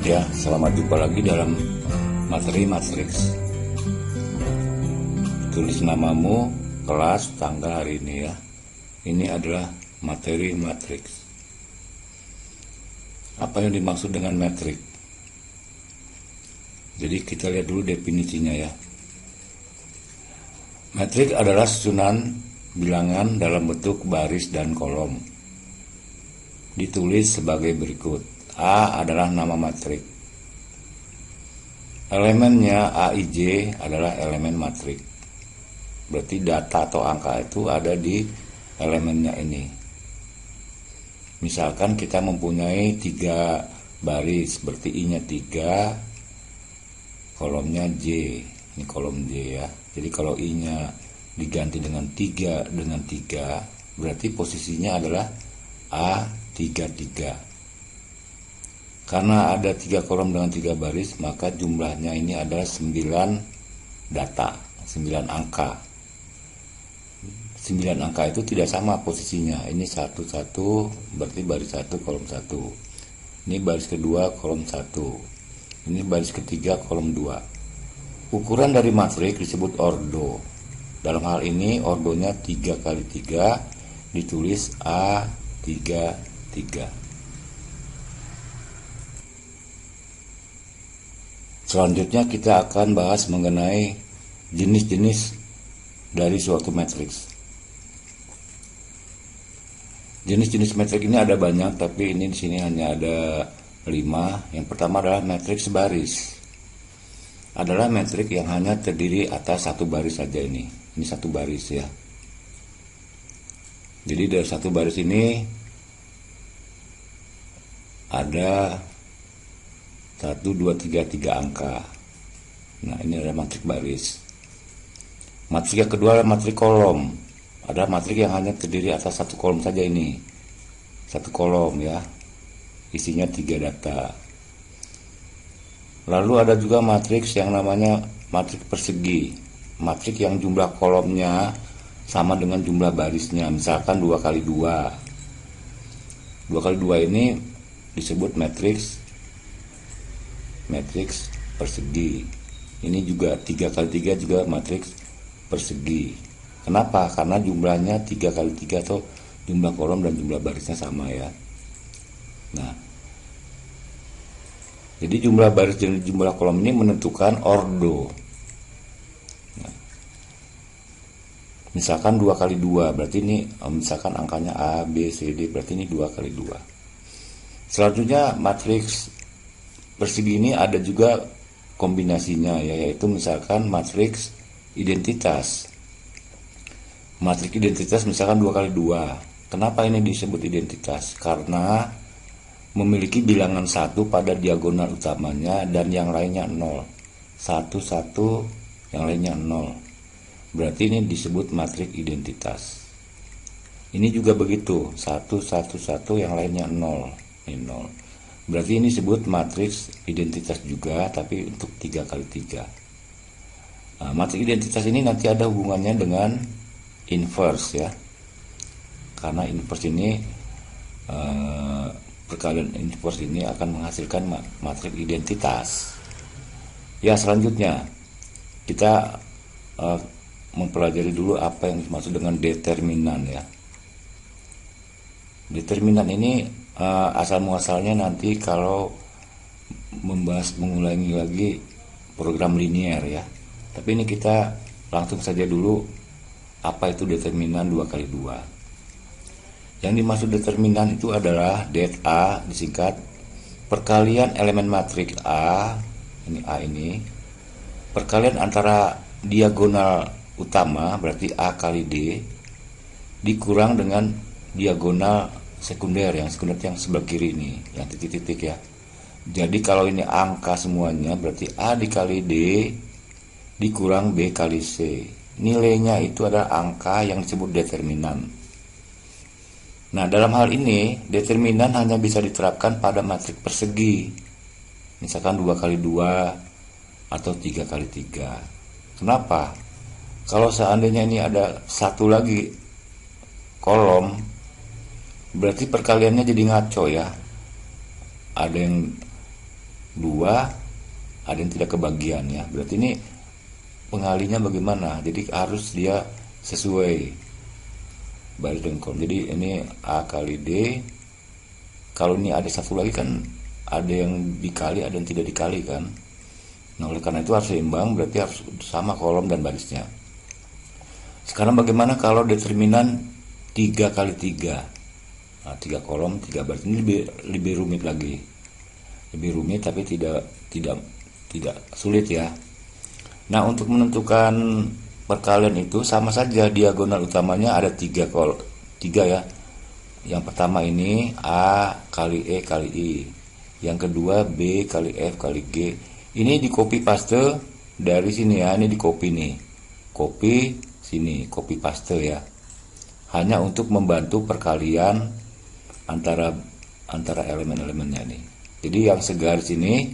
Ya, selamat jumpa lagi dalam materi matriks. Tulis namamu, kelas, tanggal hari ini ya. Ini adalah materi matriks. Apa yang dimaksud dengan matrik? Jadi kita lihat dulu definisinya ya. Matrik adalah susunan bilangan dalam bentuk baris dan kolom. Ditulis sebagai berikut. A adalah nama matrik. Elemennya A, I, J adalah elemen matrik. Berarti data atau angka itu ada di elemennya ini. Misalkan kita mempunyai 3 baris, berarti I-nya 3, kolomnya J. Ini kolom J ya. Jadi kalau I-nya diganti dengan 3 dengan 3, berarti posisinya adalah A33. Karena ada 3 kolom dengan 3 baris, maka jumlahnya ini adalah 9 data, 9 angka. 9 angka itu tidak sama posisinya. Ini 1, 1, berarti baris 1, kolom 1. Ini baris kedua, kolom 1. Ini baris ketiga, kolom 2. Ukuran dari matrik disebut ordo. Dalam hal ini ordonya 3 kali 3, ditulis A33. Selanjutnya kita akan bahas mengenai jenis-jenis dari suatu matriks. Jenis-jenis matrik ini ada banyak, tapi ini di sini hanya ada 5. Yang pertama adalah matriks baris. Adalah matrik yang hanya terdiri atas 1 baris saja ini. Ini 1 baris ya. Jadi dari 1 baris ini ada 1, 2, 3 angka. Nah, ini adalah matrik baris. Matrik yang kedua adalah matrik kolom. Ada matrik yang hanya terdiri atas 1 kolom saja ini. 1 kolom ya. Isinya 3 data. Lalu ada juga matriks yang namanya matrik persegi. Matrik yang jumlah kolomnya sama dengan jumlah barisnya. Misalkan 2 kali 2. 2 kali 2 ini disebut matriks persegi. Ini juga 3 kali 3 juga matriks persegi. Kenapa? Karena jumlahnya 3 kali 3 atau jumlah kolom dan jumlah barisnya sama ya. Nah, jadi jumlah baris dan jumlah kolom ini menentukan ordo. Nah, misalkan 2 kali 2, berarti ini misalkan angkanya A, B, C, D, berarti ini 2 kali 2. Selanjutnya matriks persegi ini ada juga kombinasinya ya, yaitu misalkan matriks identitas. Matriks identitas misalkan 2 kali 2. Kenapa ini disebut identitas? Karena memiliki bilangan 1 pada diagonal utamanya dan yang lainnya 0. 1, 1, yang lainnya 0. Berarti ini disebut matriks identitas. Ini juga begitu, 1, 1, 1, yang lainnya 0. Ini 0. Berarti ini disebut matriks identitas juga, tapi untuk 3 kali 3. Nah, matriks identitas ini nanti ada hubungannya dengan inverse ya. Karena inverse ini perkalian inverse ini akan menghasilkan matriks identitas. Ya, selanjutnya kita mempelajari dulu apa yang dimaksud dengan determinan ya. Determinan ini asal muasalnya nanti kalau mengulangi lagi program linear ya. Tapi ini kita langsung saja dulu apa itu determinan 2 kali 2. Yang dimaksud determinan itu adalah det A, disingkat perkalian elemen matriks A, ini A ini, perkalian antara diagonal utama berarti A kali D dikurang dengan diagonal sekunder yang sebelah kiri ini, yang titik-titik ya. Jadi kalau ini angka semuanya berarti A dikali D dikurang B kali C. Nilainya itu adalah angka yang disebut determinan. Nah, dalam hal ini determinan hanya bisa diterapkan pada matriks persegi. Misalkan 2 kali 2 atau 3 kali 3. Kenapa? Kalau seandainya ini ada 1 lagi kolom, berarti perkaliannya jadi ngaco ya. Ada yang 2, ada yang tidak kebagian ya. Berarti ini pengalinya bagaimana? Jadi harus dia sesuai baris dan kolom. Jadi ini A kali D. Kalau ini ada satu lagi kan ada yang dikali, ada yang tidak dikali kan. Nah, oleh karena itu harus seimbang, berarti harus sama kolom dan barisnya. Sekarang bagaimana kalau determinan 3 kali 3? Nah, 3 kolom, 3 baris. Ini lebih rumit lagi. Lebih rumit tapi tidak sulit ya. Nah, untuk menentukan perkalian itu sama saja, diagonal utamanya ada 3 ya. Yang pertama ini A kali E kali I. Yang kedua B kali F kali G. Ini di copy paste dari sini ya. Ini di copy nih. Copy sini, copy paste ya. Hanya untuk membantu perkalian antara elemen-elemennya nih. Jadi yang segaris ini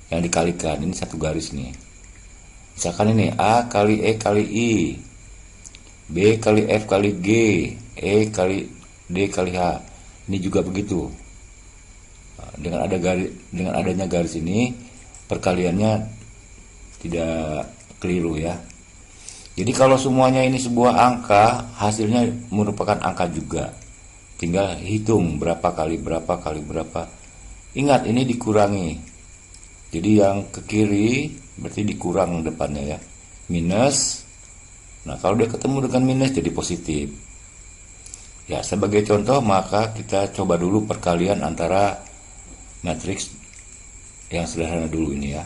yang dikalikan, ini satu garis nih. Misalkan ini A kali E kali I, B kali F kali G, E kali D kali H. Ini juga begitu. Dengan adanya garis ini, perkaliannya tidak keliru ya. Jadi kalau semuanya ini sebuah angka, hasilnya merupakan angka juga. Tinggal hitung berapa kali berapa. Ingat, ini dikurangi. Jadi yang ke kiri berarti dikurang depannya ya. Minus. Nah, kalau dia ketemu dengan minus jadi positif. Ya, sebagai contoh maka kita coba dulu perkalian antara matriks yang sederhana dulu ini ya.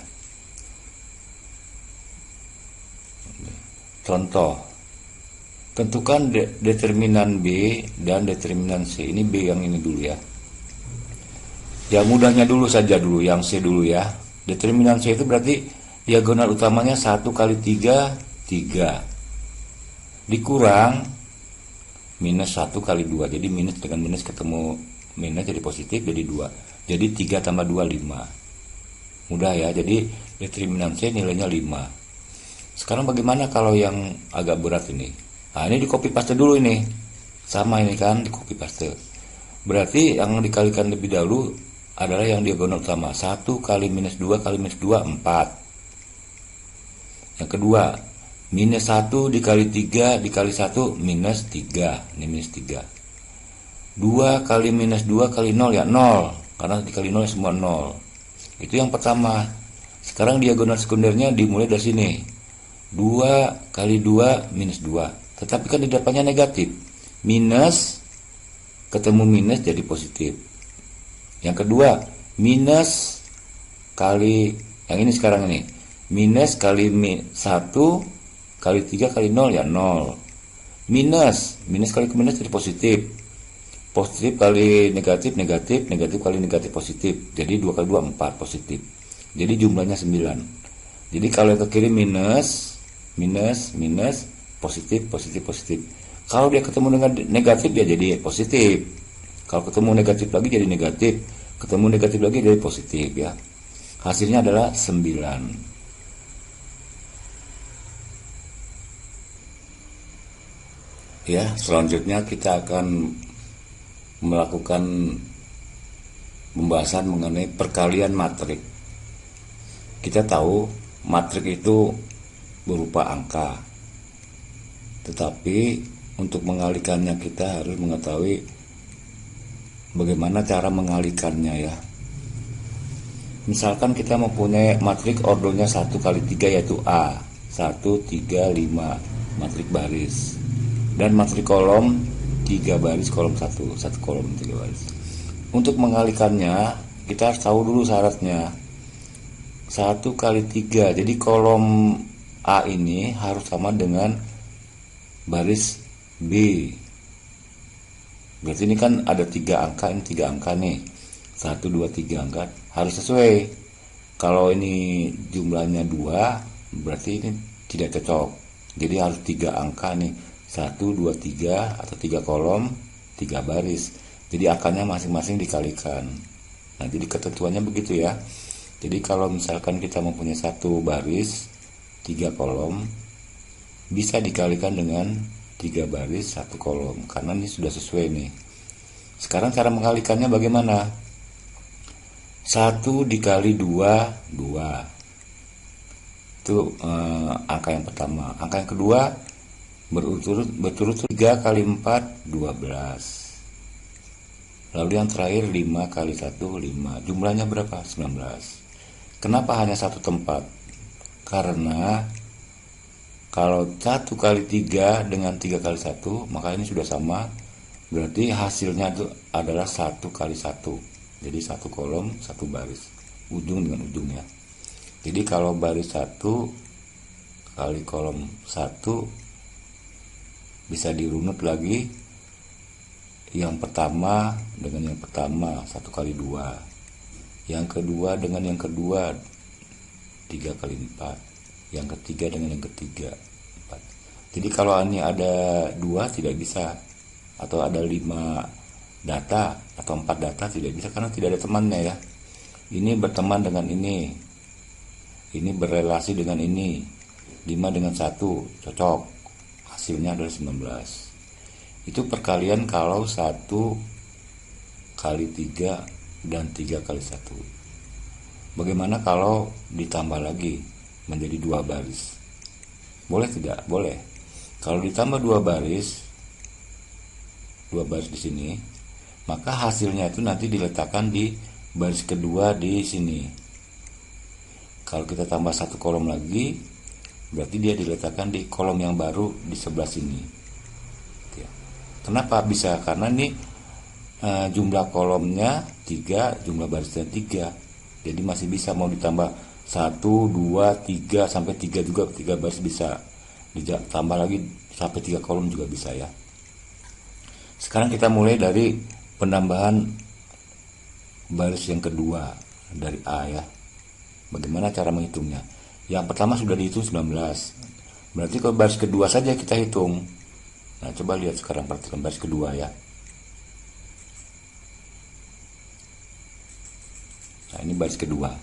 Contoh, tentukan determinan B dan determinan C. Ini B yang ini dulu ya. Ya mudahnya dulu saja dulu, yang C dulu ya. Determinan C itu berarti diagonal utamanya 1 kali 3, 3. Dikurang minus 1 kali 2. Jadi minus dengan minus ketemu minus jadi positif, jadi 2. Jadi 3 tambah 2, 5. Mudah ya, jadi determinan C nilainya 5. Sekarang bagaimana kalau yang agak berat ini? Nah, ini di copy paste dulu ini. Sama ini kan, di copy paste. Berarti yang dikalikan lebih dahulu adalah yang diagonal utama. 1 kali minus 2 kali minus 2, 4. Yang kedua, minus 1 dikali 3 dikali 1, minus 3. Ini minus 3. 2 kali minus 2 kali 0 ya, 0. Karena dikali 0 semua 0. Itu yang pertama. Sekarang diagonal sekundernya dimulai dari sini. 2 kali 2 minus 2. Tetapi kan di depannya negatif. Minus ketemu minus jadi positif. Yang kedua, minus kali yang ini sekarang ini. Minus kali 1 kali 3 kali 0 ya 0. Minus kali ke minus jadi positif. Positif kali negatif, negatif kali negatif positif. Jadi 2 kali 2 4 positif. Jadi jumlahnya 9. Jadi kalau ke kiri minus positif. Kalau dia ketemu dengan negatif ya jadi positif. Kalau ketemu negatif lagi jadi negatif. Ketemu negatif lagi jadi positif ya. Hasilnya adalah 9. Ya, selanjutnya kita akan melakukan pembahasan mengenai perkalian matrik. Kita tahu matrik itu berupa angka. Tetapi untuk mengalikannya kita harus mengetahui bagaimana cara mengalikannya ya. Misalkan kita mempunyai matrik ordernya 1 kali 3 yaitu A. 1, 3, 5 matrik baris. Dan matrik kolom 3 baris kolom 1 kolom 3 baris. Untuk mengalikannya kita harus tahu dulu syaratnya. 1 kali 3. Jadi kolom A ini harus sama dengan baris B. Berarti ini kan ada 3 angka, ini 3 angka nih. 1, 2, 3 angka harus sesuai. Kalau ini jumlahnya 2, berarti ini tidak cocok. Jadi harus 3 angka nih. 1, 2, 3 atau 3 kolom, 3 baris. Jadi angkanya masing-masing dikalikan. Nah, jadi ketentuannya begitu ya. Jadi kalau misalkan kita mempunyai 1 baris 3 kolom, bisa dikalikan dengan 3 baris 1 kolom, karena ini sudah sesuai nih. Sekarang cara mengalikannya bagaimana? 1 dikali 2, 2. Itu angka yang pertama. Angka yang kedua berturut 3 kali 4, 12. Lalu yang terakhir 5 kali 1, 5. Jumlahnya berapa? 19. Kenapa hanya satu tempat? Karena kalau 1 kali 3 dengan 3 kali 1, maka ini sudah sama. Berarti hasilnya itu adalah 1 kali 1. Jadi satu kolom, satu baris, ujung dengan ujungnya. Jadi kalau baris 1 kali kolom 1 bisa dirunut lagi. Yang pertama dengan yang pertama 1 kali 2. Yang kedua dengan yang kedua 3 kali 4. Yang ketiga dengan yang ketiga 4. Jadi kalau ini ada 2 tidak bisa, atau ada 5 data atau 4 data tidak bisa karena tidak ada temannya ya. Ini berteman dengan ini berrelasi dengan ini. 5 dengan 1 cocok, hasilnya adalah 19. Itu perkalian kalau 1 kali 3 dan 3 kali 1. Bagaimana kalau ditambah lagi menjadi 2 baris? Boleh tidak? Boleh. Kalau ditambah 2 baris di sini, maka hasilnya itu nanti diletakkan di baris kedua di sini. Kalau kita tambah 1 kolom lagi, berarti dia diletakkan di kolom yang baru di sebelah sini. Kenapa bisa? Karena ini jumlah kolomnya 3, jumlah barisnya 3. Jadi masih bisa mau ditambah 1, 2, 3 sampai 3 juga, 3 baris bisa. Ditambah lagi sampai 3 kolom juga bisa ya. Sekarang kita mulai dari penambahan baris yang kedua dari A ya. Bagaimana cara menghitungnya? Yang pertama sudah dihitung 19. Berarti kalau baris kedua saja kita hitung. Nah, coba lihat sekarang, perhatikan baris kedua ya. Nah, ini baris kedua.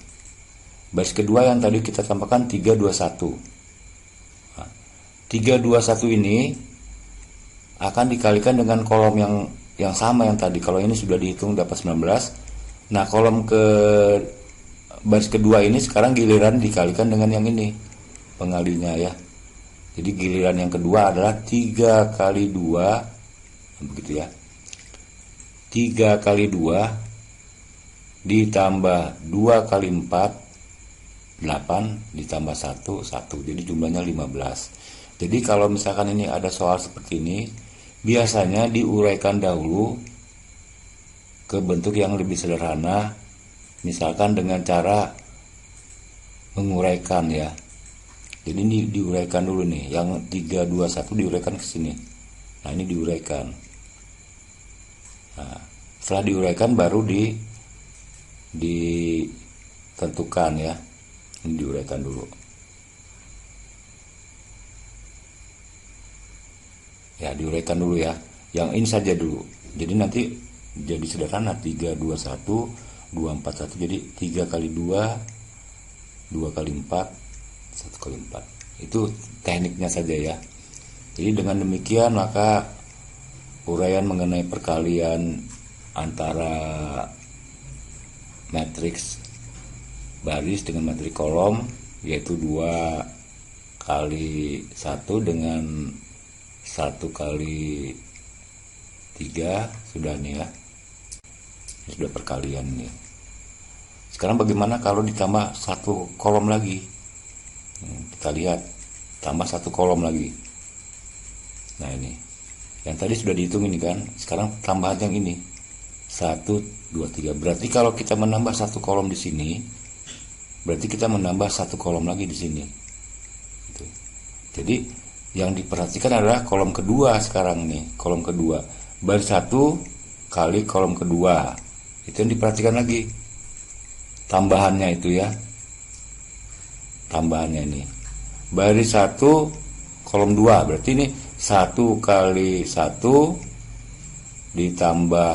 Baris kedua yang tadi kita tambahkan 321. Nah, 321 ini akan dikalikan dengan kolom yang sama yang tadi. Kalau ini sudah dihitung dapat 19. Nah, kolom ke baris kedua ini sekarang giliran dikalikan dengan yang ini, pengalinya ya. Jadi giliran yang kedua adalah 3 kali 2, begitu ya. 3 kali 2 ditambah 2 kali 4, 8 ditambah 1, 1. Jadi jumlahnya 15. Jadi kalau misalkan ini ada soal seperti ini, biasanya diuraikan dahulu ke bentuk yang lebih sederhana. Misalkan dengan cara menguraikan ya. Jadi ini diuraikan dulu nih. Yang 321 diuraikan ke sini. Nah, ini diuraikan. Nah, setelah diuraikan baru ditentukan ya. Ini diuraikan dulu. Ya, diuraikan dulu ya. Yang ini saja dulu. Jadi nanti jadi sederhana 321 241, jadi 3 kali 2, 2 kali 4, 1 kali 4. Itu tekniknya saja ya. Jadi dengan demikian maka uraian mengenai perkalian antara matriks baris dengan matriks kolom, yaitu 2 kali 1 dengan 1 kali 3 sudah nih ya. Ini sudah perkalian nih. Sekarang bagaimana kalau ditambah 1 kolom lagi? Kita lihat, tambah 1 kolom lagi. Nah, ini yang tadi sudah dihitung ini kan. Sekarang tambahan yang ini 1, 2, 3. Berarti kalau kita menambah 1 kolom di sini, berarti kita menambah 1 kolom lagi di sini gitu. Jadi yang diperhatikan adalah kolom kedua sekarang nih. Kolom kedua, baris 1 kali kolom kedua. Itu yang diperhatikan lagi, tambahannya itu ya, tambahannya ini baris 1 kolom 2, berarti ini 1 kali 1 ditambah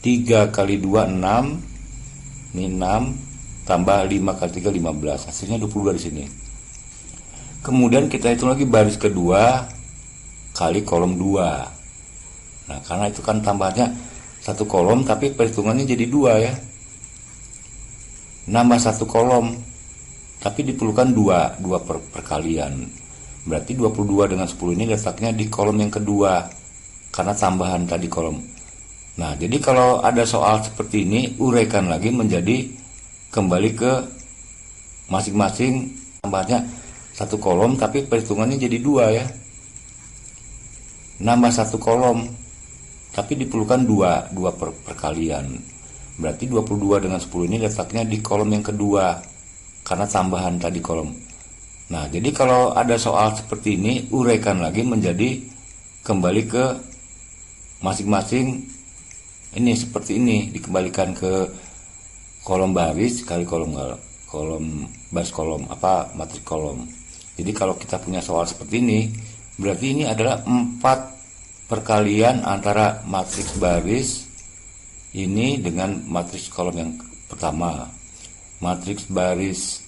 3 kali 2 6, ini 6 tambah 5 kali 3 15, hasilnya 22 di sini. Kemudian kita hitung lagi baris kedua kali kolom 2. Nah, karena itu kan tambahnya 1 kolom tapi perhitungannya jadi 2 ya. nambah satu kolom, tapi diperlukan dua perkalian. Berarti 22 dengan 10 ini letaknya di kolom yang kedua, karena tambahan tadi kolom. Nah, jadi kalau ada soal seperti ini, uraikan lagi menjadi kembali ke masing-masing tambahnya satu kolom, tapi perhitungannya jadi dua ya. Nambah satu kolom, tapi diperlukan dua perkalian. Berarti 22 dengan 10 ini letaknya di kolom yang kedua, karena tambahan tadi kolom. Nah, jadi kalau ada soal seperti ini, uraikan lagi menjadi kembali ke masing-masing ini seperti ini, dikembalikan ke kolom baris kali kolom baris kolom matriks kolom. Jadi kalau kita punya soal seperti ini, berarti ini adalah 4 perkalian antara matriks baris ini dengan matriks kolom yang pertama. Matriks baris